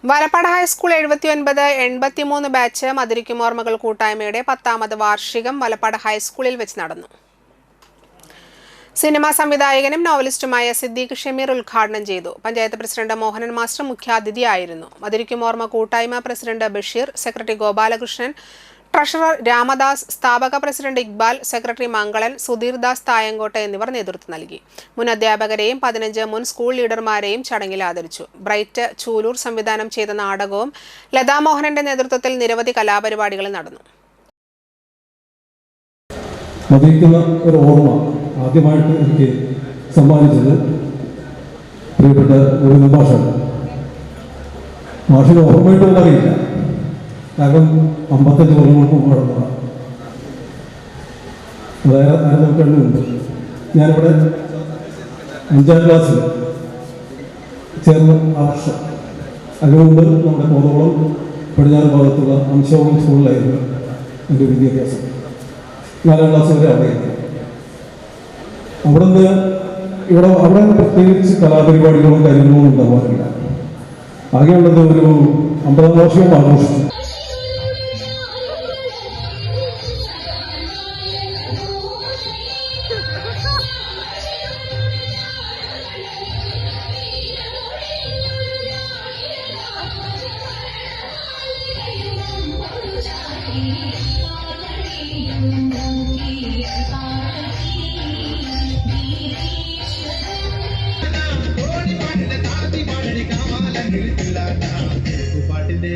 Valappad high school 79-83 batch മധുരിക്കും ഓർമ്മകൾ കൂട്ടായ്മയുടെ 10ാമത് വാർഷികം വലപ്പാട് ഹൈസ്കൂളിൽ വെച്ച് നടന്നു. സിനിമാ സംവിധായകനും നോവലിസ്റ്റുമായ സിദ്ദീഖ് ഷമീർ ഉദ്ഘാടനം ചെയ്തു. പഞ്ചായത്ത് പ്രസിഡന്റ് മോഹനൻ മാസ്റ്റർ മുഖ്യാതിഥിയായിരുന്നു. മധുരിക്കും ഓർമ്മ കൂട്ടായ്മ president Basheer, secretary Gopalakrishnan, treasurer Ramadas, സ്ഥാപക പ്രസിഡന്റ് ഇക്ബാൽ, സെക്രട്ടറി മംഗളൻ, സുധീർദാസ് തായങ്കോട്ട് എന്നിവർ നേതൃത്വം നൽകി. മുൻ അധ്യാപകരെയും 15 മുൻ സ്കൂൾ ലീഡർമാരെയും ചടങ്ങിൽ ആദരിച്ചു. ബ്രൈറ്റ് ചൂലൂർ സംവിധാനം ചെയ്ത നാടകവും ലതാമോഹനന്റെ നേതൃത്വത്തിൽ നിരവധി കലാപരിപാടികളും നടന്നു. ഒരു ഓർമ്മ ആദ്യമായിട്ട് എനിക്ക് സമ്മാനിച്ചത് പ്രിയപ്പെട്ട മാഷിന് ഓർമ്മയായിട്ടൊന്നും അറിയില്ല. കാരണം 55 കൊല്ലങ്ങൾക്ക് മുമ്പ് നടന്നതാണ്. അതായത് 1992 മുമ്പ് ഞാനിവിടെ 5ാം ക്ലാസ്സിൽ ചേർന്ന ആ വർഷം. അതിനുമുമ്പ് നമ്മുടെ കോതകുളം പടിഞ്ഞാറ് ഭാഗത്തുള്ള അംശോളം സ്കൂളിലായിരുന്നു എൻ്റെ വിദ്യാഭ്യാസം. 4ാം ക്ലാസ് വരെ അവിടെയായിരുന്നു. അവിടെ പ്രത്യേകിച്ച് കലാപരിപാടികളും കാര്യങ്ങളും ഉണ്ടാവാറില്ല. ആകെയുള്ളത് ഒരു 50ാം വാർഷികം ആഘോഷിച്ചു. പാട്ടിന്റെ